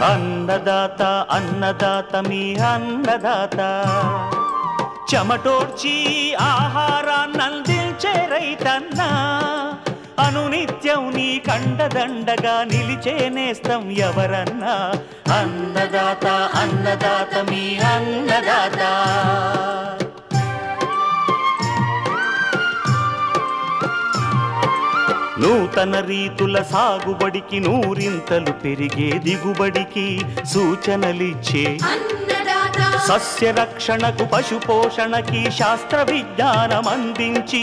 అన్నదాత అన్నదాత మీ అన్నదాత చెమటోడ్చి ఆహారాన్నందించే రైతన్నా అనునిత్యం నీ కండదండగా నిలిచే నేస్తం ఎవరన్నా అన్నదాత అన్నదాత మీ అన్నదాత నూతన రీతుల సాగుబడికి నూరింతలు పెరిగే దిగుబడికి సూచనలిచ్చే సస్య రక్షణకు పశు పోషణకి శాస్త్ర విజ్ఞానం అందించి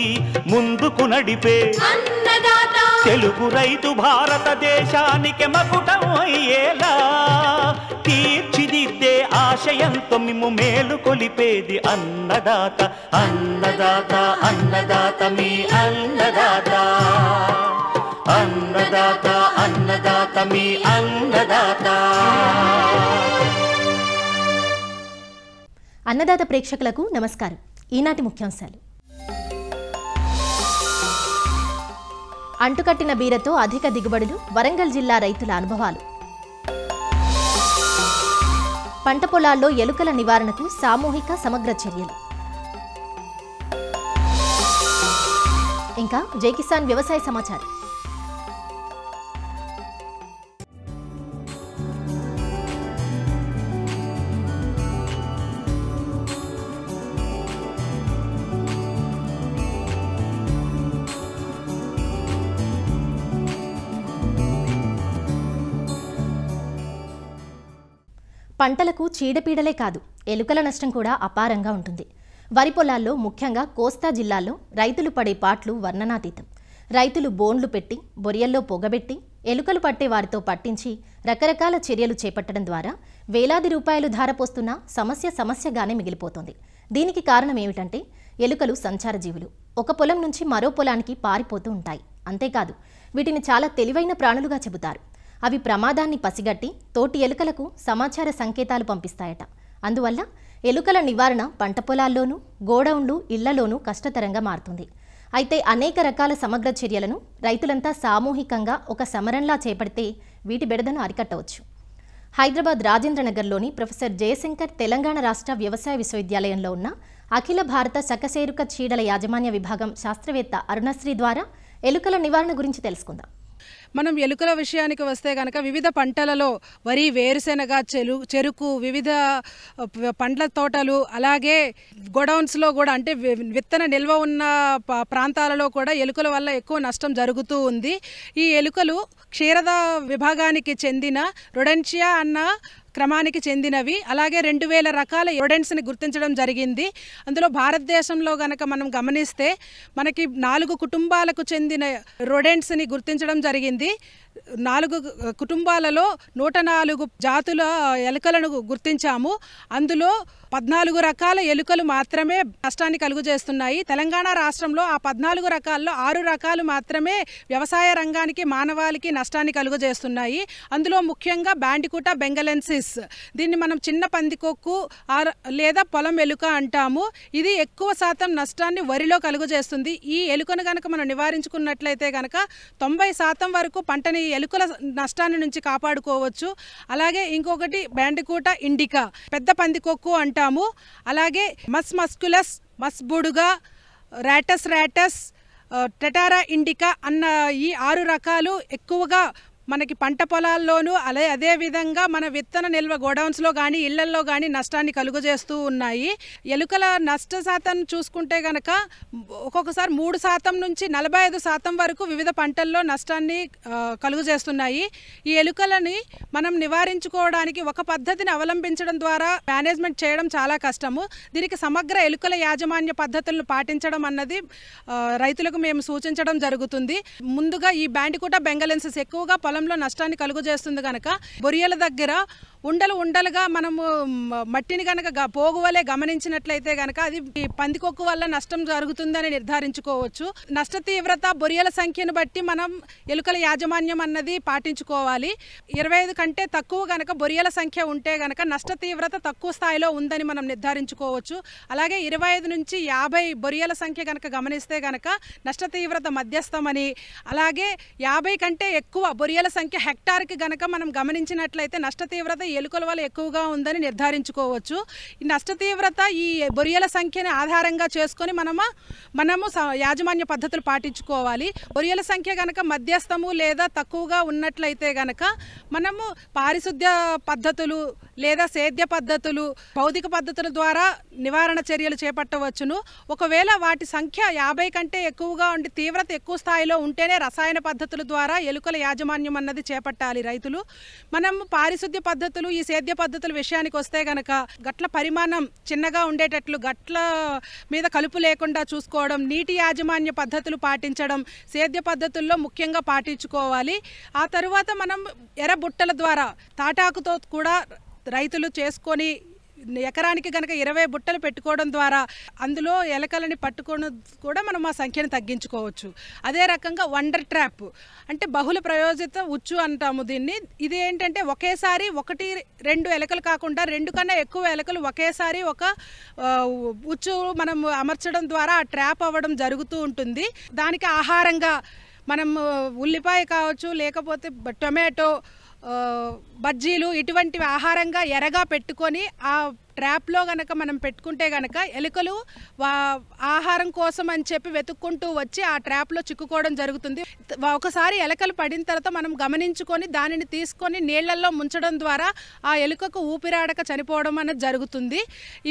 ముందుకు నడిపే తెలుగు రైతు భారతదేశానికి మకుటం అయ్యేలా తీర్చిదిద్దే ఆశయంతో మిమ్ము మేలు కొలిపేది అన్నదాత అన్నదాత అన్నదాత మీ అన్నదాత అన్నదాత అన్నదాత మీ అన్నదాత. అన్నదాత ప్రేక్షకులకు నమస్కారం. ఈనాటి ముఖ్యాంశాలు: అంటుకట్టిన బీరతో అధిక దిగుబడులు, వరంగల్ జిల్లా రైతుల అనుభవాలు. పంట పొలాల్లో ఎలుకల నివారణకు సామూహిక సమగ్ర చర్యలు. ఇంకా జై కిసాన్ వ్యవసాయ సమాచారం. పంటలకు చీడపీడలే కాదు, ఎలుకల నష్టం కూడా అపారంగా ఉంటుంది. వరి పొలాల్లో, ముఖ్యంగా కోస్తా జిల్లాల్లో రైతులు పడే పాట్లు వర్ణనాతీతం. రైతులు బోన్లు పెట్టి, బొరియల్లో పొగబెట్టి, ఎలుకలు పట్టే వారితో పట్టించి రకరకాల చర్యలు చేపట్టడం ద్వారా వేలాది రూపాయలు ధారపోస్తున్న సమస్యగానే మిగిలిపోతోంది. దీనికి కారణం ఏమిటంటే ఎలుకలు సంచార జీవులు. ఒక పొలం నుంచి మరో పొలానికి పారిపోతూ ఉంటాయి. అంతేకాదు, వీటిని చాలా తెలివైన ప్రాణులుగా చెబుతారు. అవి ప్రమాదాన్ని పసిగట్టి తోటి ఎలుకలకు సమాచార సంకేతాలు పంపిస్తాయట. అందువల్ల ఎలుకల నివారణ పంట పొలాల్లోనూ, గోడౌన్లు, ఇళ్లలోనూ కష్టతరంగా మారుతుంది. అయితే అనేక రకాల సమగ్ర చర్యలను రైతులంతా సామూహికంగా ఒక సమరంలా చేపడితే వీటి బెడదను అరికట్టవచ్చు. హైదరాబాద్ రాజేంద్రనగర్లోని ప్రొఫెసర్ జయశంకర్ తెలంగాణ రాష్ట్ర వ్యవసాయ విశ్వవిద్యాలయంలో ఉన్న అఖిల భారత సకశేరుక చీడల యాజమాన్య విభాగం శాస్త్రవేత్త అరుణశ్రీ ద్వారా ఎలుకల నివారణ గురించి తెలుసుకుందాం. మనం ఎలుకల విషయానికి వస్తే కనుక వివిధ పంటలలో వరి, వేరుశెనగ, చెరుకు, వివిధ పండ్ల తోటలు, అలాగే గోడౌన్స్లో కూడా అంటే విత్తన నిల్వ ఉన్న ప్రాంతాలలో కూడా ఎలుకల వల్ల ఎక్కువ నష్టం జరుగుతూ ఉంది. ఈ ఎలుకలు క్షీరద విభాగానికి చెందిన రొడెన్షియా అన్న క్రమానికి చెందినవి. అలాగే 2000 రకాల రొడెంట్స్ని గుర్తించడం జరిగింది. అందులో భారతదేశంలో గనక మనం గమనిస్తే మనకి 4 కుటుంబాలకు చెందిన రొడెంట్స్ని గుర్తించడం జరిగింది. 4 కుటుంబాలలో 104 జాతుల ఎలుకలను గుర్తించాము. అందులో 14 రకాల ఎలుకలు మాత్రమే నష్టాన్ని కలుగజేస్తున్నాయి. తెలంగాణ రాష్ట్రంలో ఆ 14 రకాల్లో 6 రకాలు మాత్రమే వ్యవసాయ రంగానికి, మానవాళికి నష్టాన్ని కలుగజేస్తున్నాయి. అందులో ముఖ్యంగా బ్యాండికూట బెంగలెన్సిస్, దీన్ని మనం చిన్న పందికొక్కు లేదా పొలం ఎలుక అంటాము. ఇది ఎక్కువ శాతం నష్టాన్ని వరిలో కలుగజేస్తుంది. ఈ ఎలుకను కనుక మనం నివారించుకున్నట్లయితే కనుక 90% వరకు పంటని ఎలుకల నష్టాన్ని నుంచి కాపాడుకోవచ్చు. అలాగే ఇంకొకటి బ్యాండికూట ఇండికా, పెద్ద పందికొక్కు అంటాము. అలాగే మస్కులస్, మస్బుడుగా, రాటస్, టెటారా ఇండికా అన్న ఈ 6 రకాలు ఎక్కువగా మనకి పంట పొలాల్లోనూ అదే విధంగా మన విత్తన నిల్వ గోడౌన్స్లో కానీ, ఇళ్లల్లో కానీ నష్టాన్ని కలుగజేస్తూ ఉన్నాయి. ఎలుకల నష్ట శాతం చూసుకుంటే కనుక ఒక్కొక్కసారి 3% నుంచి 45% వరకు వివిధ పంటల్లో నష్టాన్ని కలుగజేస్తున్నాయి. ఈ ఎలుకలని మనం నివారించుకోవడానికి ఒక పద్ధతిని అవలంబించడం ద్వారా మేనేజ్మెంట్ చేయడం చాలా కష్టము. దీనికి సమగ్ర ఎలుకల యాజమాన్య పద్ధతులను పాటించడం అన్నది రైతులకు మేము సూచించడం జరుగుతుంది. ముందుగా ఈ బ్యాండికూట బెంగలెన్సిస్ ఎక్కువగా పొలంలో నష్టాన్ని కలుగజేస్తుంది కనుక బొరియల దగ్గర ఉండలు ఉండలుగా మనము మట్టిని కనుక పోగువలే గమనించినట్లయితే కనుక అది పందికొక్కు వల్ల నష్టం జరుగుతుందని నిర్ధారించుకోవచ్చు. నష్ట తీవ్రత, బొరియల సంఖ్యను బట్టి మనం ఎలుకల యాజమాన్యం అన్నది పాటించుకోవాలి. 25 కంటే తక్కువ కనుక బొరియల సంఖ్య ఉంటే కనుక నష్ట తీవ్రత తక్కువ స్థాయిలో ఉందని మనం నిర్ధారించుకోవచ్చు. అలాగే 25 నుంచి 50 బొరియల సంఖ్య కనుక గమనిస్తే కనుక నష్ట తీవ్రత మధ్యస్థమని, అలాగే 50 కంటే ఎక్కువ బొరియల సంఖ్య హెక్టార్కి కనుక మనం గమనించినట్లయితే నష్ట తీవ్రత ఎలుకల వల్ల ఎక్కువగా ఉందని నిర్ధారించుకోవచ్చు. ఈ నష్ట తీవ్రత ఈ బొరియల సంఖ్యని ఆధారంగా చేసుకొని మనము యాజమాన్య పద్ధతులు పాటించుకోవాలి. బొరియల సంఖ్య కనుక మధ్యస్థము లేదా తక్కువగా ఉన్నట్లయితే కనుక మనము పారిశుద్ధ్య పద్ధతులు లేదా సేద్య పద్ధతులు, భౌతిక పద్ధతుల ద్వారా నివారణ చర్యలు చేపట్టవచ్చును. ఒకవేళ వాటి సంఖ్య 50 కంటే ఎక్కువగా ఉండి తీవ్రత ఎక్కువ స్థాయిలో ఉంటేనే రసాయన పద్ధతుల ద్వారా ఎలుకల యాజమాన్యం అన్నది చేపట్టాలి రైతులు. మనం పారిశుద్ధ్య పద్ధతులు, ఈ సేద్య పద్ధతుల విషయానికి వస్తే కనుక గట్ల పరిమాణం చిన్నగా ఉండేటట్లు గట్ల మీద కలుపు లేకుండా చూసుకోవడం, నీటి యాజమాన్య పద్ధతులు పాటించడం సేద్య పద్ధతుల్లో ముఖ్యంగా పాటించుకోవాలి. ఆ తరువాత మనం ఎర్రబుట్టల ద్వారా తాటాకుతో కూడా రైతులు చేసుకొని ఎకరానికి కనుక 20 బుట్టలు పెట్టుకోవడం ద్వారా అందులో ఎలకలని పట్టుకోవడం కూడా మనం ఆ సంఖ్యను తగ్గించుకోవచ్చు. అదే రకంగా వండర్ ట్రాప్ అంటే బహుళ ప్రయోజిత ఉచ్చు అంటాము దీన్ని. ఇది ఏంటంటే ఒకేసారి 1-2 ఎలకలు కాకుండా 2 కన్నా ఎక్కువ ఎలకలు ఒకేసారి ఒక ఉచ్చు మనం అమర్చడం ద్వారా ఆ ట్రాప్ అవ్వడం జరుగుతూ ఉంటుంది. దానికి ఆహారంగా మనం ఉల్లిపాయ కావచ్చు, లేకపోతే టొమాటో, బజ్జీలు ఇటువంటివి ఆహారంగా ఎరగా పెట్టుకొని ఆ ట్రాప్లో కనుక మనం పెట్టుకుంటే కనుక ఎలుకలు ఆహారం కోసం అని చెప్పి వెతుక్కుంటూ వచ్చి ఆ ట్రాప్లో చిక్కుకోవడం జరుగుతుంది. ఒకసారి ఎలుకలు పడిన తర్వాత మనం గమనించుకొని దానిని తీసుకొని నీళ్లలో ముంచడం ద్వారా ఆ ఎలుకకు ఊపిరాడక చనిపోవడం అనేది జరుగుతుంది.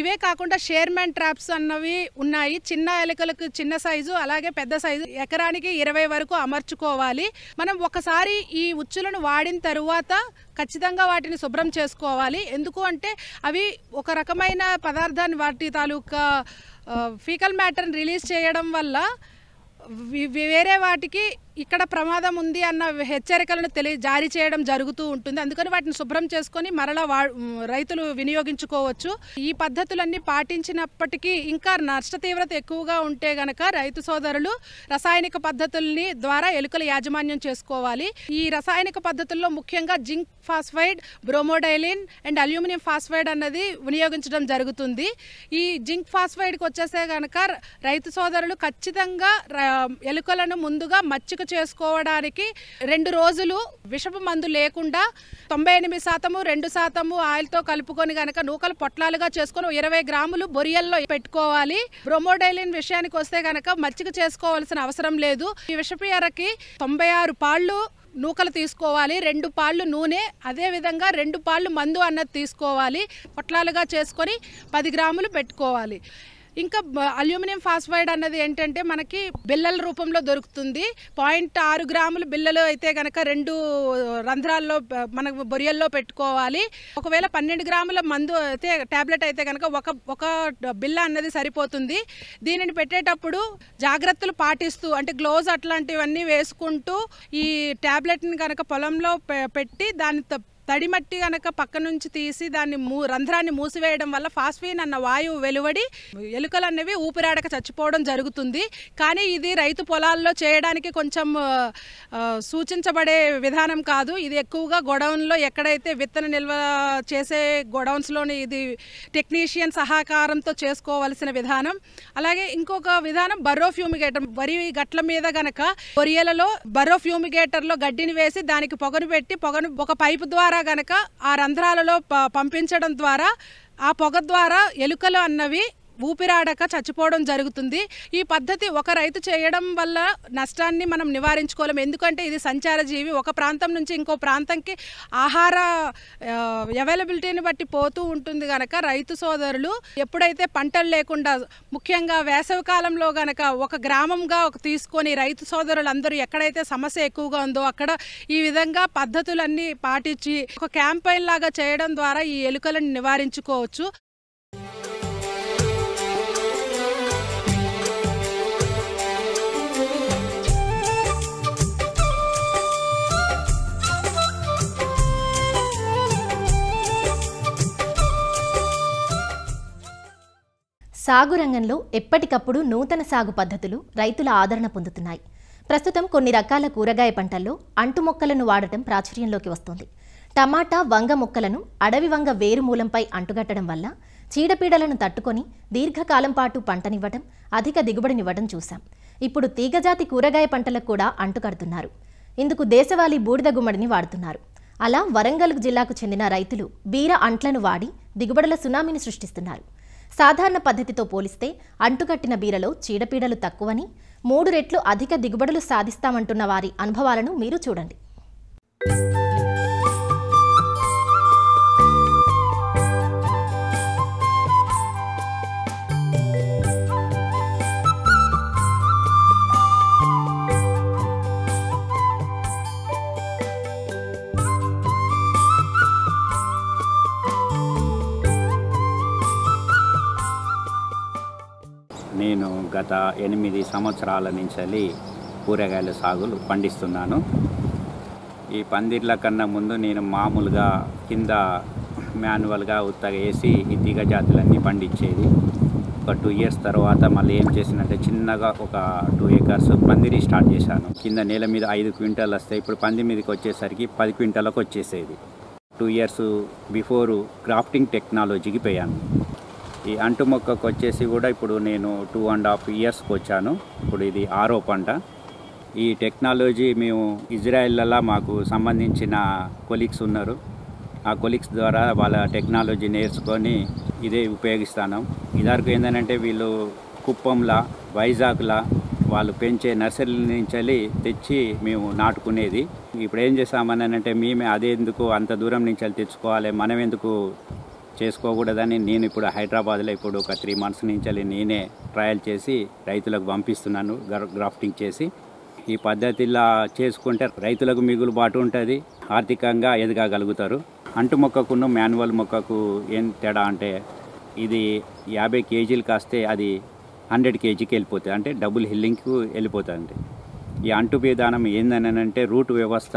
ఇవే కాకుండా షేర్మ్యాన్ ట్రాప్స్ అన్నవి ఉన్నాయి. చిన్న ఎలుకలకు చిన్న సైజు, అలాగే పెద్ద సైజు ఎకరానికి 20 వరకు అమర్చుకోవాలి. మనం ఒకసారి ఈ ఉచ్చులను వాడిన తరువాత ఖచ్చితంగా వాటిని శుభ్రం చేసుకోవాలి. ఎందుకు అంటే అవి ఒక రకమైన పదార్థాన్ని వాటి తాలూకా ఫీకల్ మ్యాటర్ని రిలీజ్ చేయడం వల్ల వేరే వాటికి ఇక్కడ ప్రమాదం ఉంది అన్న హెచ్చరికలను జారీ చేయడం జరుగుతూ ఉంటుంది. అందుకని వాటిని శుభ్రం చేసుకొని మరలా రైతులు వినియోగించుకోవచ్చు. ఈ పద్ధతులన్నీ పాటించినప్పటికీ ఇంకా నష్ట తీవ్రత ఎక్కువగా ఉంటే గనక రైతు సోదరులు రసాయనిక పద్ధతుల్ని ద్వారా ఎలుకల యాజమాన్యం చేసుకోవాలి. ఈ రసాయనిక పద్ధతుల్లో ముఖ్యంగా zinc phosphide, bromadiolone and aluminium phosphide అన్నది వినియోగించడం జరుగుతుంది. ఈ జింక్ ఫాస్ఫైడ్కి వచ్చేస్తే కనుక రైతు సోదరులు ఖచ్చితంగా ఎలుకలను ముందుగా మచ్చిక చేసుకోవడానికి 2 రోజులు విషపు మందు లేకుండా 98% 2% ఆయిల్తో కలుపుకొని కనుక నూకలు పొట్లాలుగా చేసుకొని 20 గ్రాములు బొరియల్లో పెట్టుకోవాలి. బ్రోమోడైలిన్ విషయానికి వస్తే కనుక మచ్చిక చేసుకోవాల్సిన అవసరం లేదు. ఈ విషపు ఎర్రకి 96 పాళ్ళు నూకలు తీసుకోవాలి, 2 పాళ్ళు నూనె, అదేవిధంగా 2 పాళ్ళు మందు అన్నది తీసుకోవాలి. పొట్లాలుగా చేసుకొని 10 గ్రాములు పెట్టుకోవాలి. ఇంకా అల్యూమినియం ఫాస్ఫైడ్ అన్నది ఏంటంటే మనకి బిళ్ళల రూపంలో దొరుకుతుంది. 0.6 గ్రాములు బిళ్ళలు అయితే కనుక 2 రంధ్రాల్లో మనకు బొరియల్లో పెట్టుకోవాలి. ఒకవేళ 12 గ్రాముల మందు అయితే ట్యాబ్లెట్ అయితే కనుక ఒక బిళ్ళ అన్నది సరిపోతుంది. దీనిని పెట్టేటప్పుడు జాగ్రత్తలు పాటిస్తూ అంటే గ్లోవ్స్ అట్లాంటివన్నీ వేసుకుంటూ ఈ ట్యాబ్లెట్ని కనుక పొలంలో పెట్టి దాని తడిమట్టి కనుక పక్క నుంచి తీసి దాన్ని రంధ్రాన్ని మూసివేయడం వల్ల ఫాస్ఫిన్ అన్న వాయువు వెలువడి ఎలుకలు అనేవి ఊపిరాడక చచ్చిపోవడం జరుగుతుంది. కానీ ఇది రైతు పొలాల్లో చేయడానికి కొంచెం సూచించబడే విధానం కాదు. ఇది ఎక్కువగా గొడౌన్లో ఎక్కడైతే విత్తన నిల్వ చేసే గొడౌన్స్లోని ఇది టెక్నీషియన్ సహకారంతో చేసుకోవాల్సిన విధానం. అలాగే ఇంకొక విధానం బర్రో ఫ్యూమిగేటర్. వరి గట్ల మీద గనక బొరియలలో బర్రో ఫ్యూమిగేటర్లో గడ్డిని వేసి దానికి పొగను పెట్టి ఒక పైపు ద్వారా గనక ఆ రంధ్రాలలో పంపించడం ద్వారా ఆ పొగ ద్వారా ఎలుకలు అన్నవి ఊపిరాడక చచ్చిపోవడం జరుగుతుంది. ఈ పద్ధతి ఒక రైతు చేయడం వల్ల నష్టాన్ని మనం నివారించుకోలేము. ఎందుకంటే ఇది సంచార జీవి. ఒక ప్రాంతం నుంచి ఇంకో ప్రాంతంకి ఆహార అవైలబిలిటీని బట్టి పోతూ ఉంటుంది కనుక రైతు సోదరులు ఎప్పుడైతే పంటలు లేకుండా ముఖ్యంగా వేసవి కాలంలో గనక ఒక గ్రామంగా తీసుకొని రైతు సోదరులందరూ ఎక్కడైతే సమస్య ఎక్కువగా ఉందో అక్కడ ఈ విధంగా పద్ధతులన్నీ పాటించి ఒక క్యాంపెయిన్ లాగా చేయడం ద్వారా ఈ ఎలుకలను నివారించుకోవచ్చు. సాగు రంగంలో ఎప్పటికప్పుడు నూతన సాగు పద్ధతులు రైతుల ఆదరణ పొందుతున్నాయి. ప్రస్తుతం కొన్ని రకాల కూరగాయ పంటల్లో అంటు మొక్కలను వాడటం ప్రాచుర్యంలోకి వస్తోంది. టమాటా, వంగ మొక్కలను అడవి వంగ వేరు మూలంపై అంటుగట్టడం వల్ల చీడపీడలను తట్టుకొని దీర్ఘకాలం పాటు పంటనివ్వడం, అధిక దిగుబడినివ్వడం చూశాం. ఇప్పుడు తీగజాతి కూరగాయ పంటలకు కూడా అంటుకడుతున్నారు. ఇందుకు దేశవాళీ బూడిద గుమ్మడిని వాడుతున్నారు. అలా వరంగల్ జిల్లాకు చెందిన రైతులు బీర అంట్లను వాడి దిగుబడుల సునామీని సృష్టిస్తున్నారు. సాధారణ పద్ధతితో పోలిస్తే అంటుకట్టిన బీరలో చీడపీడలు తక్కువని, 3 రెట్లు అధిక దిగుబడులు సాధిస్తామంటున్న వారి అనుభవాలను మీరు చూడండి. నేను గత 8 సంవత్సరాల నుంచి కూరగాయల సాగులు పండిస్తున్నాను. ఈ పందిర్ల కన్నా ముందు నేను మామూలుగా కింద మాన్యువల్గా ఉత్తగా వేసి ఈ తీగ జాతులన్నీ పండించేది. ఒక 2 ఇయర్స్ తర్వాత మళ్ళీ ఏం చేసినంటే చిన్నగా ఒక 2 acres పందిరి స్టార్ట్ చేశాను. కింద నేల మీద 5 క్వింటాలు వస్తాయి. ఇప్పుడు పంది మీదకి వచ్చేసరికి 10 క్వింటాలకు వచ్చేసేది. 2 ఇయర్స్ బిఫోర్ గ్రాఫ్టింగ్ టెక్నాలజీకి పోయాను. ఈ అంటు మొక్కకు వచ్చేసి కూడా ఇప్పుడు నేను 2.5 ఇయర్స్కి వచ్చాను. ఇప్పుడు ఇది 6వ పంట. ఈ టెక్నాలజీ మేము ఇజ్రాయెల్లో మాకు సంబంధించిన కొలీగ్స్ ఉన్నారు. ఆ కొలీగ్స్ ద్వారా వాళ్ళ టెక్నాలజీ నేర్చుకొని ఇదే ఉపయోగిస్తాను. ఇదివరకు ఏంటంటే వీళ్ళు కుప్పంలా, వైజాగ్లా వాళ్ళు పెంచే నర్సరీల నుంచి తెచ్చి మేము నాటుకునేది. ఇప్పుడు ఏం చేస్తామని అంటే మేమే అదే ఎందుకు అంత దూరం నుంచి తెచ్చుకోవాలి, మనం ఎందుకు చేసుకోకూడదని నేను ఇప్పుడు హైదరాబాద్లో ఇప్పుడు ఒక 3 months నుంచి నేనే ట్రయల్ చేసి రైతులకు పంపిస్తున్నాను గ్రాఫ్టింగ్ చేసి. ఈ పద్ధతిలా చేసుకుంటే రైతులకు మిగులుబాటు ఉంటుంది, ఆర్థికంగా ఎదగగలుగుతారు. అంటు మొక్కకును మాన్యువల్ మొక్కకు ఏం తేడా అంటే ఇది 50 kgs కాస్తే అది 100 kgకి వెళ్ళిపోతుంది, అంటే డబుల్ హిల్లింగ్కు వెళ్ళిపోతుంది. ఈ అంటు విధానం ఏందనంటే రూట్ వ్యవస్థ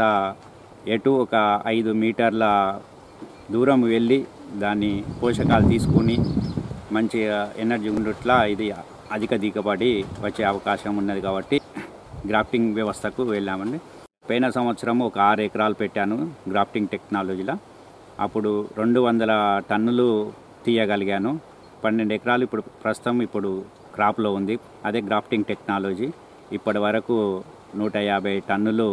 ఎటు ఒక 5 మీటర్ల దూరం వెళ్ళి దాన్ని పోషకాలు తీసుకుని మంచి ఎనర్జీ ఉండట్లా ఇది అధిక దిగుబడి వచ్చే అవకాశం ఉన్నది. కాబట్టి గ్రాఫ్టింగ్ వ్యవస్థకు వెళ్ళామండి. పోయిన సంవత్సరం ఒక 6 ఎకరాలు పెట్టాను గ్రాఫ్టింగ్ టెక్నాలజీలో. అప్పుడు 200 టన్నులు తీయగలిగాను. 12 ఎకరాలు ఇప్పుడు ప్రస్తుతం ఇప్పుడు క్రాప్లో ఉంది. అదే గ్రాఫ్టింగ్ టెక్నాలజీ ఇప్పటి వరకు 150 టన్నులు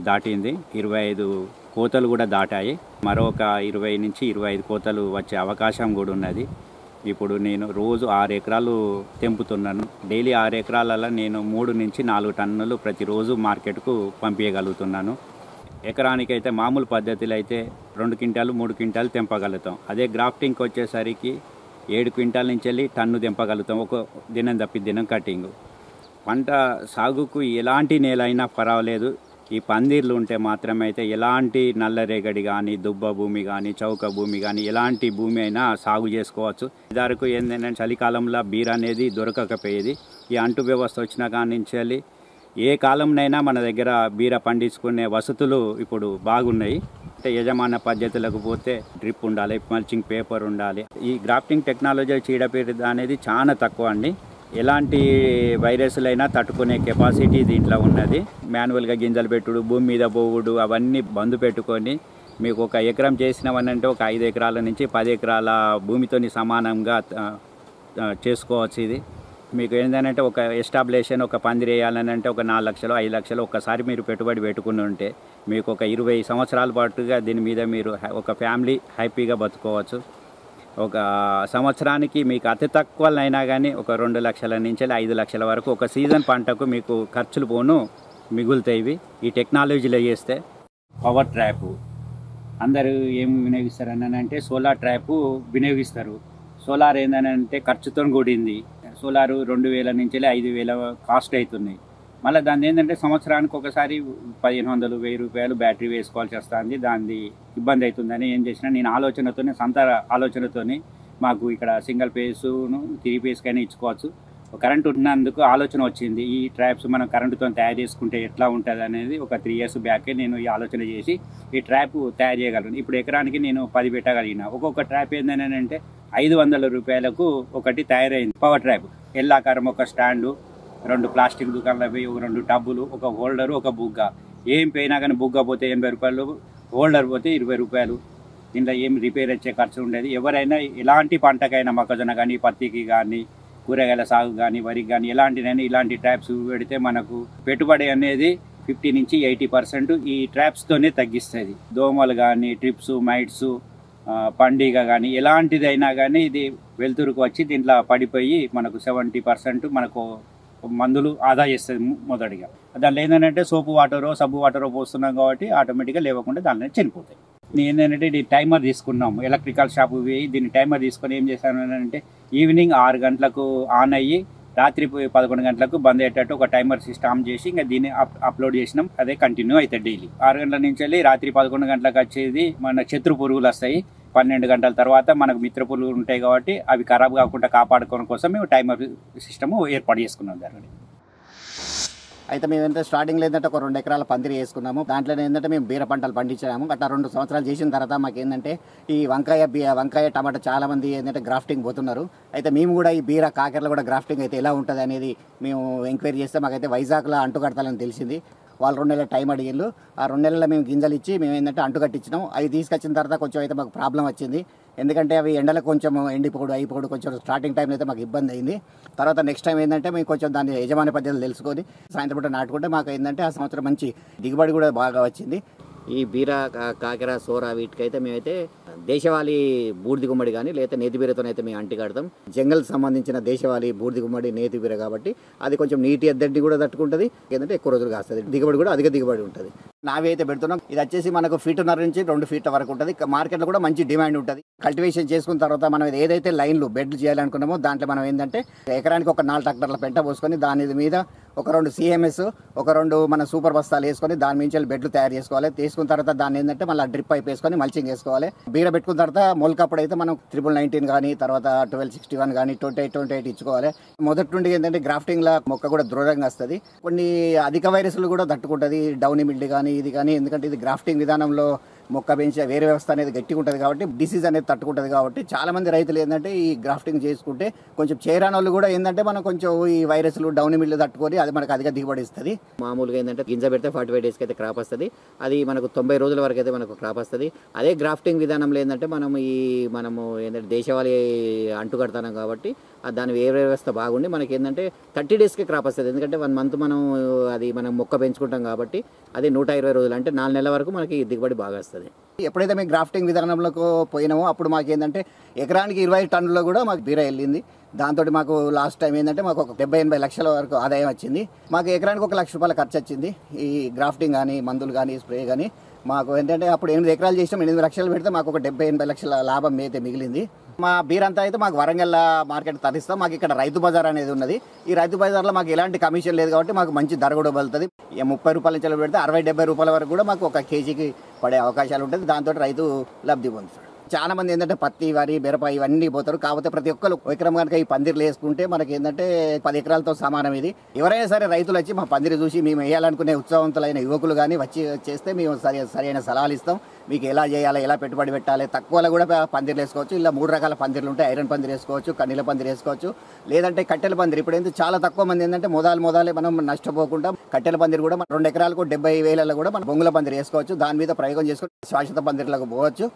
దాటింది. 25 కోతలు కూడా దాటాయి. మరొక 20 నుంచి 25 కోతలు వచ్చే అవకాశం కూడా ఉన్నది. ఇప్పుడు నేను రోజు 6 ఎకరాలు తెంపుతున్నాను. డైలీ 6 ఎకరాలలో నేను 3 నుంచి 4 టన్నులు ప్రతిరోజు మార్కెట్కు పంపించగలుగుతున్నాను. ఎకరానికైతే మామూలు పద్ధతిలో అయితే 2 క్వింటాలు 3 క్వింటాలు తెంపగలుగుతాం. అదే గ్రాఫ్టింగ్కి వచ్చేసరికి 7 క్వింటాల నుంచి వెళ్ళి టన్ను తెంపగలుగుతాం, ఒక దినం తప్పి దినం కటింగ్. పంట సాగుకు ఎలాంటి నేల అయినా పర్వాలేదు, ఈ పందిర్లు ఉంటే మాత్రమైతే ఎలాంటి నల్లరేగడి కానీ, దుబ్బ భూమి కానీ, చౌక భూమి కానీ ఎలాంటి భూమి అయినా సాగు చేసుకోవచ్చు. ఇదివరకు ఏంటంటే చలికాలంలో బీర అనేది దొరకకపోయేది. ఈ అంటు వ్యవస్థ వచ్చిన కాడి నుంచి ఏ కాలంనైనా మన దగ్గర బీర పండించుకునే వసతులు ఇప్పుడు బాగున్నాయి. అంటే యజమాన పద్ధతులకు పోతే డ్రిప్ ఉండాలి, మల్చింగ్ పేపర్ ఉండాలి. ఈ గ్రాఫ్టింగ్ టెక్నాలజీ చీడపీడ అనేది చాలా తక్కువ అండి. ఎలాంటి వైరస్లైనా తట్టుకునే కెపాసిటీ దీంట్లో ఉన్నది. మాన్యువల్గా గింజలు పెట్టుడు, భూమి మీద పోవుడు అవన్నీ బంద్ పెట్టుకొని మీకు ఒక ఎకరం చేసినామనంటే ఒక 5 ఎకరాల నుంచి 10 ఎకరాల భూమితోని సమానంగా చేసుకోవచ్చు. ఇది మీకు ఏంటంటే ఒక ఎస్టాబ్లిషన్ ఒక పందిరి వేయాలని అంటే ఒక 4 లక్షలు 5 లక్షలు ఒక్కసారి మీరు పెట్టుబడి పెట్టుకుని ఉంటే మీకు ఒక 20 సంవత్సరాల పాటుగా దీని మీద మీరు ఒక ఫ్యామిలీ హ్యాపీగా బతుకోవచ్చు. ఒక సంవత్సరానికి మీకు అతి తక్కువలైనా కానీ ఒక 2 లక్షల నుంచి 5 లక్షల వరకు ఒక సీజన్ పంటకు మీకు ఖర్చులు పోను మిగులుతాయి ఈ టెక్నాలజీలో చేస్తే. పవర్ ట్రాప్ అందరూ ఏమి వినియోగిస్తారని అంటే సోలార్ ట్రాప్ వినియోగిస్తారు. సోలార్ ఏంటంటే ఖర్చుతో కూడింది. సోలారు 2000 నుంచి 5000 కాస్ట్ అవుతున్నాయి. మళ్ళీ దాన్ని ఏంటంటే సంవత్సరానికి ఒకసారి 1500 1000 రూపాయలు బ్యాటరీ వేసుకోవాల్సి వస్తుంది. దాన్ని ఇబ్బంది అవుతుందని ఏం చేసినా నేను ఆలోచనతోనే, సొంత ఆలోచనతోనే మాకు ఇక్కడ సింగిల్ ఫేస్ను 3 ఫేస్కైనా ఇచ్చుకోవచ్చు. కరెంట్ ఉన్నందుకు ఆలోచన వచ్చింది. ఈ ట్రాప్స్ మనం కరెంటుతో తయారు చేసుకుంటే ఎట్లా ఉంటుంది అనేది ఒక 3 years బ్యాకే నేను ఈ ఆలోచన చేసి ఈ ట్రాప్ తయారు చేయగలను. ఇప్పుడు ఎకరానికి నేను 10 పెట్టగలిగిన. ఒక్కొక్క ట్రాప్ ఏంటంటే 500 రూపాయలకు ఒకటి తయారైంది పవర్ ట్రాప్. ఎల్లాకారం ఒక స్టాండు, 2 ప్లాస్టిక్ దుకాణాలవి, 2 టబ్బులు, ఒక హోల్డరు, ఒక బుగ్గ. ఏం పోయినా కానీ బుగ్గ పోతే 80 రూపాయలు, హోల్డర్ పోతే 20 రూపాయలు. దీంట్లో ఏం రిపేర్ వచ్చే ఖర్చు ఉండేది. ఎవరైనా ఎలాంటి పంటకైనా, మొక్కజొన్న కానీ, పత్తికి కానీ, కూరగాయల సాగు కానీ, వరికి కానీ ఎలాంటినైనా ఇలాంటి ట్రాప్స్ పెడితే మనకు పెట్టుబడి అనేది 50 నుంచి 80% ఈ ట్రాప్స్తోనే తగ్గిస్తుంది. దోమలు కానీ, ట్రిప్స్, మైట్స్, పండుగ కానీ ఎలాంటిదైనా కానీ ఇది వెలుతురుకు వచ్చి దీంట్లో పడిపోయి మనకు 70% మనకు మందులు ఆదా చేస్తుంది. మొదటిగా దాంట్లో ఏంటంటే సోపు వాటరో సబ్బు వాటరో పోస్తున్నాం కాబట్టి ఆటోమేటిక్గా లేవకుండా దానిలో చనిపోతాయి. ఏంటంటే దీన్ని టైమర్ తీసుకున్నాము, ఎలక్ట్రికల్ షాప్ పోయి దీన్ని టైమర్ తీసుకొని ఏం చేశాను అంటే ఈవినింగ్ 6 గంటలకు ఆన్ అయ్యి రాత్రి 11 గంటలకు బంద్ అయ్యేటట్టు ఒక టైమర్ సిస్టమ్ చేసి ఇంకా దీన్ని అప్లోడ్ చేసినాం. అదే కంటిన్యూ అవుతుంది డైలీ. 6 గంటల నుంచి వెళ్ళి రాత్రి 11 గంటలకు వచ్చేది మన శత్రు పురుగులు వస్తాయి. 12 గంటల తర్వాత మనకు మిత్ర పురుగులు ఉంటాయి కాబట్టి అవి ఖరాబ్ కాకుండా కాపాడుకోవడం కోసం మేము టైమర్ సిస్టమ్ ఏర్పాటు చేసుకున్నాం దాన్ని. అయితే మేము ఏంటంటే స్టార్టింగ్లో ఏంటంటే ఒక 2 ఎకరాల పందిరి వేసుకున్నాము. దాంట్లో ఏంటంటే మేము బీర పంటలు పండించాము. అట్లా 2 సంవత్సరాలు చేసిన తర్వాత మాకు ఏంటంటే ఈ వంకాయ టమాటా చాలా మంది ఏంటంటే గ్రాఫ్టింగ్ పోతున్నారు. అయితే మేము కూడా ఈ బీర కాకరలో కూడా గ్రాఫ్టింగ్ అయితే ఎలా ఉంటుంది అనేది మేము ఎంక్వైరీ చేస్తే మాకైతే వైజాగ్లో అంటుకడతాలని తెలిసింది. వాళ్ళు 2 నెలల టైం అడిగిళ్ళు. ఆ 2 నెలల్లో మేము గింజలు ఇచ్చి మేము ఏంటంటే అంటుకట్టించినాం. అవి తీసుకొచ్చిన తర్వాత కొంచెం అయితే మాకు ప్రాబ్లం వచ్చింది. ఎందుకంటే అవి ఎండలకు కొంచెం అయిపోడు కొంచెం స్టార్టింగ్ టైంలో అయితే మాకు ఇబ్బంది అయింది. తర్వాత నెక్స్ట్ టైం ఏంటంటే మేము కొంచెం దాని యజమాని పద్ధతులు తెలుసుకొని సాయంత్రం పూట నాటుకుంటే మాకు ఏంటంటే ఆ సంవత్సరం మంచి దిగుబడి కూడా బాగా వచ్చింది. ఈ బీర కాకెర సోర వీటికైతే మేమైతే దేశవాళీ బూడిది గుమ్మడి కానీ లేదా నేతి బీరతోనైతే మేము అంటి కడతాం. జంగల్ సంబంధించిన దేశవాళీ బూడిది గుమ్మడి నేతి బీర కాబట్టి అది కొంచెం నీటి ఎద్దడిని కూడా తట్టుకుంటుంది. ఏంటంటే ఎక్కువ రోజులు కాస్తుంది, దిగుబడి కూడా అధిక దిగుబడి ఉంటుంది. నావి అయితే పెడుతున్నాం. ఇది వచ్చేసి మనకు 1.5 నుంచి 2 ఫీట్ల వరకు ఉంటుంది. మార్కెట్లో కూడా మంచి డిమాండ్ ఉంటుంది. కల్టివేషన్ చేసుకున్న తర్వాత మనం ఏదైతే లైన్లు బెడ్లు చేయాలనుకున్నామో దాంట్లో మనం ఏంటంటే ఎకరానికి ఒక 4 ట్రాక్టర్ల పెంట పోసుకొని దాని మీద ఒక 2 CMS, ఒక 2 మన సూపర్ బస్తాలు వేసుకొని దాని నుంచి బెడ్లు తయారు చేసుకోవాలి. తీసుకున్న తర్వాత దాన్ని ఏంటంటే మళ్ళీ డ్రిప్ పైప్ వేసుకొని మల్చింగ్ వేసుకోవాలి. బీర పెట్టుకున్న తర్వాత మొలకప్పుడు అయితే మనం 1919 కానీ తర్వాత 1261 కానీ 2828 ఇచ్చుకోవాలి. మొదటి నుండి ఏంటంటే గ్రాఫ్టింగ్లో మొక్క కూడా దృఢంగా వస్తుంది. కొన్ని అధిక వైరస్లు కూడా తట్టుకుంటుంది, డౌనీ మిల్డ్ కానీ ఇది కానీ. ఎందుకంటే ఇది గ్రాఫ్టింగ్ విధానంలో మొక్క పెంచే వేరే వ్యవస్థ అనేది గట్టిగా ఉంటుంది కాబట్టి డిసీజ్ అనేది తట్టుకుంటుంది కాబట్టి చాలా మంది రైతులు ఏంటంటే ఈ గ్రాఫ్టింగ్ చేసుకుంటే కొంచెం చేరాని వాళ్ళు కూడా ఏంటంటే మనం కొంచెం ఈ వైరస్లు డౌన్ మిల్లు తట్టుకొని అది మనకు అధిక దిగుబడి ఇస్తుంది. మామూలుగా ఏంటంటే గింజ పెడితే 45 డేస్కి అయితే క్రాప్ వస్తుంది. అది మనకు 90 రోజుల వరకు అయితే మనకు క్రాప్ వస్తుంది. అదే గ్రాఫ్టింగ్ విధానంలో ఏంటంటే మనము ఏంటంటే దేశవాళీ అంటు కడతాం కాబట్టి దాని వేరే వ్యవస్థ బాగుండి మనకి ఏంటంటే 30 డేస్కి క్రాప్ వస్తుంది. ఎందుకంటే 1 మంత్ మనం మొక్క పెంచుకుంటాం కాబట్టి అది 120 రోజులు అంటే 4 నెలల వరకు మనకి దిగుబడి బాగా వస్తుంది. ఎప్పుడైతే మేము గ్రాఫ్టింగ్ విధానంలోకి పోయినామో అప్పుడు మాకు ఏంటంటే ఎకరానికి 20 టన్నుల్లో కూడా మాకు బీర వెళ్ళింది. దాంతో మాకు లాస్ట్ టైం ఏంటంటే మాకు ఒక 70-80 లక్షల వరకు ఆదాయం వచ్చింది. మాకు ఎకరానికి 1 లక్ష రూపాయల ఖర్చు వచ్చింది. ఈ గ్రాఫ్టింగ్ కానీ మందులు కానీ స్ప్రే కానీ మాకు ఏంటంటే అప్పుడు 8 ఎకరాలు చేసినాం. 8 లక్షలు పెడితే మాకు ఒక 70-80 లక్షల లాభం అయితే మిగిలింది. మా బీరంతా అయితే మాకు వరంగల్ మార్కెట్ తరిస్తాం. మాకు ఇక్కడ రైతు బజార్ అనేది ఉన్నది. ఈ రైతు బజార్లో మాకు ఎలాంటి కమిషన్ లేదు కాబట్టి మాకు మంచి ధర కూడా వెళ్తుంది. 30 రూపాయల నుంచి పెడితే 60-70 రూపాయల వరకు కూడా మాకు 1 కేజీకి పడే అవకాశాలు ఉంటుంది. దాంతో రైతు లబ్ధి పొందుతాడు. చాలా మంది ఏంటంటే పత్తి, వరి, మిరప ఇవన్నీ పోతారు. కాకపోతే ప్రతి ఒక్కరు ఎకరం కనుక ఈ పందిర్లు వేసుకుంటే మనకి ఏంటంటే 10 ఎకరాలతో సమానం ఇది. ఎవరైనా సరే రైతులు వచ్చి మా పందిరి చూసి మేము వేయాలనుకునే ఉత్సాహవంతులైన యువకులు కానీ వచ్చి చేస్తే మేము సరైన సలహాలు ఇస్తాం. మీకు ఎలా చేయాలి, ఎలా పెట్టుబడి పెట్టాలి, తక్కువలో కూడా పందిర్లు వేసుకోవచ్చు. ఇలా 3 రకాల పందిర్లు ఉంటాయి. ఐరన్ పందిరి వేసుకోవచ్చు, కన్నీల పందిరి వేసుకోవచ్చు, లేదంటే కట్టెల పందిరి. ఇప్పుడు ఏంటంటే చాలా తక్కువ మంది ఏంటంటే మొదలే మనం నష్టపోకుండా కట్టెల పందిరి కూడా 2 ఎకరాలకు 70,000 కూడా మనం బొంగుల పందిరి వేసుకోవచ్చు. దాని మీద ప్రయోగం చేసుకొని శాశ్వత పందిర్లకు పోవచ్చు.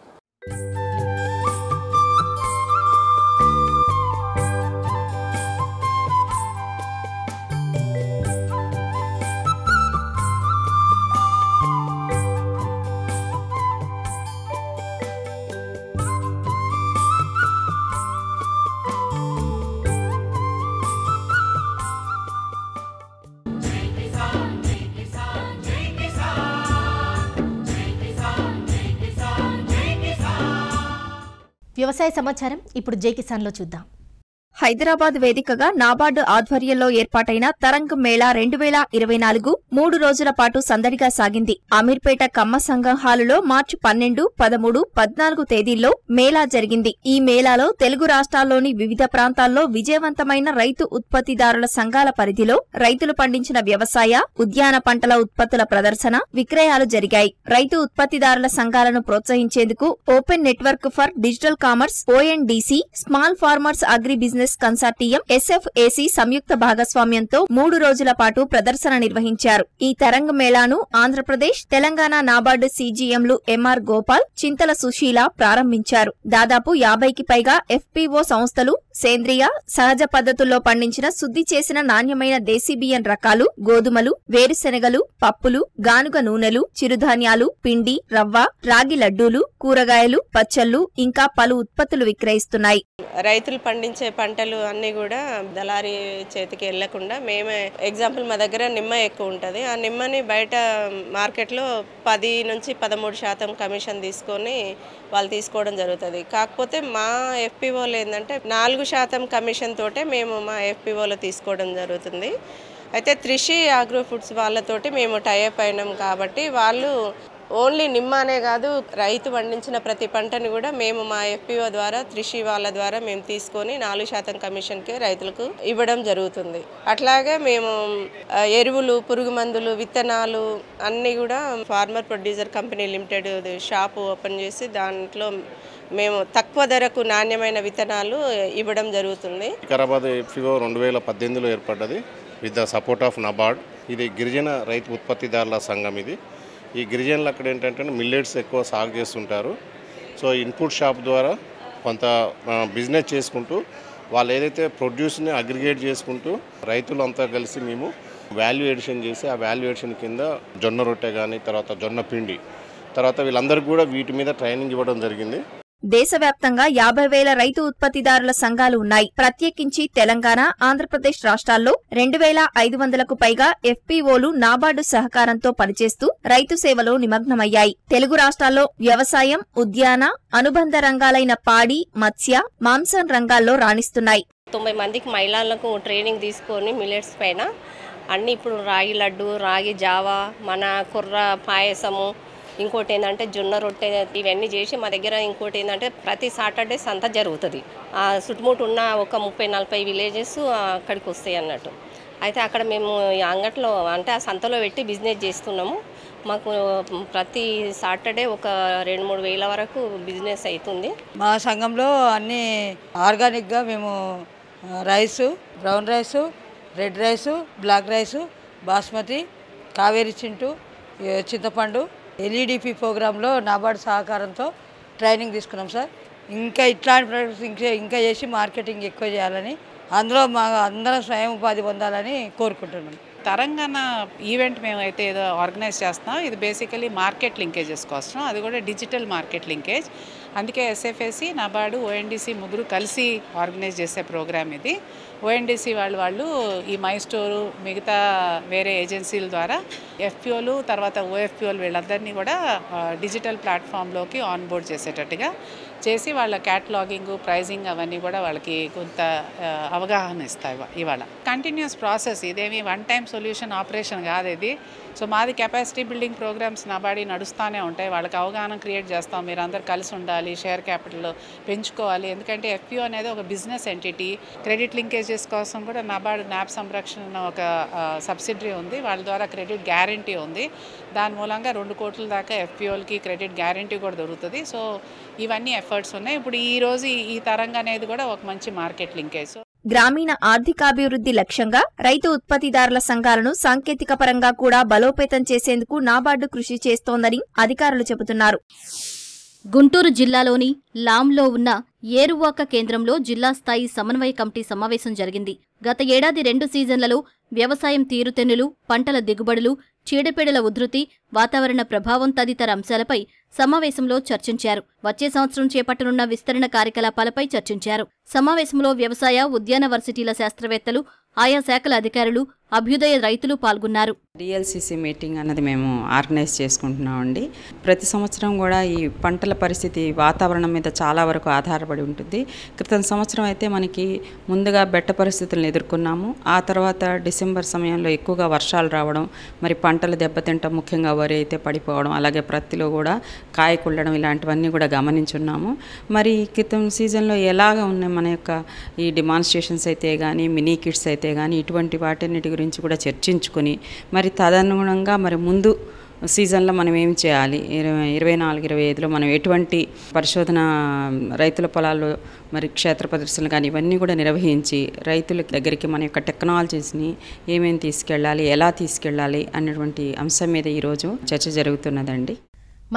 వ్యవసాయ సమాచారం ఇప్పుడు జై కిసాన్లో చూద్దాం. హైదరాబాద్ వేదికగా నాబార్డు ఆధ్వర్యంలో ఏర్పాటైన తరంగ్ మేళా 2024 3 రోజుల పాటు సందడిగా సాగింది. అమీర్పేట కమ్మ సంఘం హాలులో మార్చి 12, 13, 14 తేదీల్లో మేళా జరిగింది. ఈ మేళాలో తెలుగు రాష్ట్రాల్లోని వివిధ ప్రాంతాల్లో విజయవంతమైన రైతు ఉత్పత్తిదారుల సంఘాల పరిధిలో రైతులు పండించిన వ్యవసాయ, ఉద్యాన పంటల ఉత్పత్తుల ప్రదర్శన, విక్రయాలు జరిగాయి. రైతు ఉత్పత్తిదారుల సంఘాలను ప్రోత్సహించేందుకు open network for digital commerce ONDC, small farmers agri business consortium SFAC సంయుక్త భాగస్వామ్యంతో 3 రోజుల పాటు ప్రదర్శన నిర్వహించారు. ఈ తరంగ్ మేళాను ఆంధ్రప్రదేశ్, తెలంగాణ నాబార్డు CGMలు MR గోపాల్, చింతల సుశీల ప్రారంభించారు. దాదాపు 50కి పైగా FPO సంస్థలు సేంద్రియ, సహజ పద్ధతుల్లో పండించిన శుద్ధి చేసిన నాణ్యమైన దేశీ బియ్యం రకాలు, గోధుమలు, వేరుశెనగలు, పప్పులు, గానుగ నూనెలు, చిరుధాన్యాలు, పిండి, రవ్వ, రాగి లడ్డూలు, కూరగాయలు, పచ్చళ్లు ఇంకా పలు ఉత్పత్తులు విక్రయిస్తున్నాయి. రైతులు పండించే పంటలు అన్నీ కూడా దళారీ చేతికి వెళ్లకుండా మేమే ఎగ్జాంపుల్ మా దగ్గర నిమ్మ ఎక్కువ ఉంటుంది. ఆ నిమ్మని బయట మార్కెట్లో 10 నుంచి 13% కమిషన్ తీసుకొని వాళ్ళు తీసుకోవడం జరుగుతుంది. కాకపోతే మా FPOలు ఏంటంటే 4% కమిషన్ తోటే మేము మా FPOలో తీసుకోవడం జరుగుతుంది. అయితే త్రిషి ఆగ్రో ఫుడ్స్ వాళ్ళతోటి మేము టైఅప్ అయినాం కాబట్టి వాళ్ళు ఓన్లీ నిమ్మ అనే కాదు, రైతు పండించిన ప్రతి పంటని కూడా మేము మా FPO ద్వారా త్రిషి వాళ్ళ ద్వారా మేము తీసుకొని 4% కమిషన్కి రైతులకు ఇవ్వడం జరుగుతుంది. అట్లాగే మేము ఎరువులు, పురుగు మందులు, విత్తనాలు అన్నీ కూడా farmer producer company limited shop open చేసి దాంట్లో మేము తక్కువ ధరకు నాణ్యమైన విత్తనాలు ఇవ్వడం జరుగుతుంది. వికారాబాద్ FPO 2018లో ఏర్పడ్డది with the support of NABARD. ఇది గిరిజన రైతు ఉత్పత్తిదారుల సంఘం. ఇది ఈ గిరిజనులు అక్కడ ఏంటంటే మిల్లెట్స్ ఎక్కువ సాగు చేస్తుంటారు. సో ఇన్పుట్ షాప్ ద్వారా కొంత బిజినెస్ చేసుకుంటూ వాళ్ళు ఏదైతే ప్రొడ్యూస్ని అగ్రిగేట్ చేసుకుంటూ రైతులంతా కలిసి మేము వాల్యూ ఎడిషన్ చేసి ఆ వాల్యూ ఎడిషన్ కింద జొన్న రొట్టె కానీ, తర్వాత జొన్న పిండి, తర్వాత వీళ్ళందరికీ కూడా వీటి మీద ట్రైనింగ్ ఇవ్వడం జరిగింది. దేశవ్యాప్తంగా 50,000 రైతు ఉత్పత్తిదారుల సంఘాలు ఉన్నాయి. ప్రత్యేకించి తెలంగాణ, ఆంధ్రప్రదేశ్ రాష్ట్రాల్లో 2,500కు పైగా FPOలు నాబార్డు సహకారంతో పనిచేస్తూ రైతు సేవలో నిమగ్నమయ్యాయి. తెలుగు రాష్ట్రాల్లో వ్యవసాయం, ఉద్యాన, అనుబంధ రంగాలైన పాడి, మత్స్య, మాంసం రంగాల్లో రాణిస్తున్నాయి. 90 మందికి మహిళలకు ట్రైనింగ్ తీసుకొని మిల్లెట్స్ పైన అన్ని ఇప్పుడు రాగి లడ్డు, రాగి జావా, మన కుర్ర పాయసము, ఇంకోటి ఏంటంటే జొన్న రొట్టె, ఇవన్నీ చేసి మా దగ్గర ఇంకోటి ఏంటంటే ప్రతి సాటర్డే సంత జరుగుతుంది. ఆ చుట్టుముట్టు ఉన్న ఒక 30-40 విలేజెస్ అక్కడికి వస్తాయి అన్నట్టు. అయితే అక్కడ మేము అంగట్లో అంటే ఆ సంతలో పెట్టి బిజినెస్ చేస్తున్నాము. మాకు ప్రతి సాటర్డే ఒక 2-3 వేల వరకు బిజినెస్ అవుతుంది. మా సంఘంలో అన్నీ ఆర్గానిక్గా మేము rice, brown rice, red rice, black rice, basmati, Kaveri చింటు, చింతపండు, LEDP ప్రోగ్రాంలో నాబార్డు సహకారంతో ట్రైనింగ్ తీసుకున్నాం సార్. ఇంకా ఇట్లాంటి ప్రొడక్ట్స్ ఇంకా చేసి మార్కెటింగ్ ఎక్కువ చేయాలని, అందులో మా అందరం స్వయం ఉపాధి పొందాలని కోరుకుంటున్నాం. తెలంగాణ ఈవెంట్ మేమైతే ఏదో ఆర్గనైజ్ చేస్తున్నాం. ఇది బేసికలీ మార్కెట్ లింకేజెస్ కోసం, అది కూడా డిజిటల్ మార్కెట్ లింకేజ్. అందుకే SFAC, నాబార్డు, ONDC ముగ్గురు కలిసి ఆర్గనైజ్ చేసే ప్రోగ్రామ్ ఇది. ONDC వాళ్ళు ఈ మై స్టోరు, మిగతా వేరే ఏజెన్సీల ద్వారా FPOలు, తర్వాత OFPOలు వీళ్ళందరినీ కూడా డిజిటల్ ప్లాట్ఫామ్లోకి ఆన్బోర్డ్ చేసేటట్టుగా చేసి వాళ్ళ క్యాటలాగింగ్, ప్రైజింగ్ అవన్నీ కూడా వాళ్ళకి కొంత అవగాహన ఇస్తాయి. ఇవాళ కంటిన్యూస్ ప్రాసెస్, ఇదేమి వన్ టైం సొల్యూషన్ ఆపరేషన్ కాదు ఇది. సో మాది కెపాసిటీ బిల్డింగ్ ప్రోగ్రామ్స్ నాబార్డు నడుస్తూనే ఉంటాయి. వాళ్ళకి అవగాహన క్రియేట్ చేస్తాం. మీరు అందరు కలిసి ఉండాలి, షేర్ క్యాపిటల్ పెంచుకోవాలి. ఎందుకంటే FPO అనేది ఒక బిజినెస్ ఎంటిటీ. క్రెడిట్ లింకేజెస్ కోసం కూడా నాబార్డు NAB సంరక్షణ ఒక సబ్సిడరీ ఉంది. వాళ్ళ ద్వారా క్రెడిట్ గ్యారంటీ ఉంది. దాని మూలంగా 2 కోట్ల దాకా FPOలకి క్రెడిట్ గ్యారంటీ కూడా దొరుకుతుంది. సో ఇవన్నీ ఎఫర్ట్స్ ఉన్నాయి. ఇప్పుడు ఈ రోజు ఈ తరంగ అనేది కూడా ఒక మంచి మార్కెట్ లింకేజ్. గ్రామీణ ఆర్థికాభివృద్ధి లక్ష్యంగా రైతు ఉత్పత్తిదారుల సంఘాలను సాంకేతిక పరంగా కూడా బలోపేతం చేసేందుకు నాబార్డు కృషి చేస్తోందని అధికారులు చెబుతున్నారు. గుంటూరు జిల్లాలోని లాంలో ఉన్న ఏరువాక కేంద్రంలో జిల్లా స్థాయి సమన్వయ కమిటీ సమావేశం జరిగింది. గత ఏడాది 2 సీజన్లలో వ్యవసాయం తీరుతెన్నులు, పంటల దిగుబడులు, చీడపీడల ఉధృతి, వాతావరణ ప్రభావం తదితర అంశాలపై సమావేశంలో చర్చించారు. వచ్చే సంవత్సరం చేపట్టనున్న విస్తరణ కార్యకలాపాలపై చర్చించారు. సమావేశంలో వ్యవసాయ, ఉద్యాన వర్సిటీల శాస్త్రవేత్తలు, ఆయా శాఖల అధికారులు, అభ్యుదయ రైతులు పాల్గొన్నారు. డిఎల్సిసి మీటింగ్ అన్నది మేము ఆర్గనైజ్ చేసుకుంటున్నామండి. ప్రతి సంవత్సరం కూడా ఈ పంటల పరిస్థితి వాతావరణం మీద చాలా వరకు ఆధారపడి ఉంటుంది. క్రితం సంవత్సరం అయితే మనకి ముందుగా బెట్ట పరిస్థితులను ఎదుర్కొన్నాము. ఆ తర్వాత డిసెంబర్ సమయంలో ఎక్కువగా వర్షాలు రావడం, మరి పంటలు దెబ్బతింటం, ముఖ్యంగా వరి అయితే పడిపోవడం, అలాగే ప్రత్తిలో కూడా కాయ కుళ్ళడం, ఇలాంటివన్నీ కూడా గమనించున్నాము. మరి క్రితం సీజన్లో ఎలాగ ఉన్నాయి మన యొక్క ఈ డిమాన్స్ట్రేషన్స్ అయితే కానీ, మినీ కిట్స్ అయితే కానీ, ఇటువంటి వాటన్నిటి గురించి కూడా చర్చించుకొని మరి తదనుగుణంగా మరి ముందు సీజన్లో మనం ఏం చేయాలి, 24-25లో మనం ఎటువంటి పరిశోధన రైతుల పొలాల్లో మరి క్షేత్ర ప్రదర్శనలు కానీ ఇవన్నీ కూడా నిర్వహించి రైతుల దగ్గరికి మన యొక్క టెక్నాలజీస్ని ఏమేమి తీసుకెళ్ళాలి, ఎలా తీసుకెళ్ళాలి అన్నటువంటి అంశం మీద ఈరోజు చర్చ జరుగుతున్నదండి.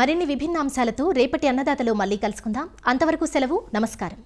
మరిన్ని విభిన్న అంశాలతో రేపటి అన్నదాతలో మళ్ళీ కలుసుకుందాం. అంతవరకు సెలవు. నమస్కారం.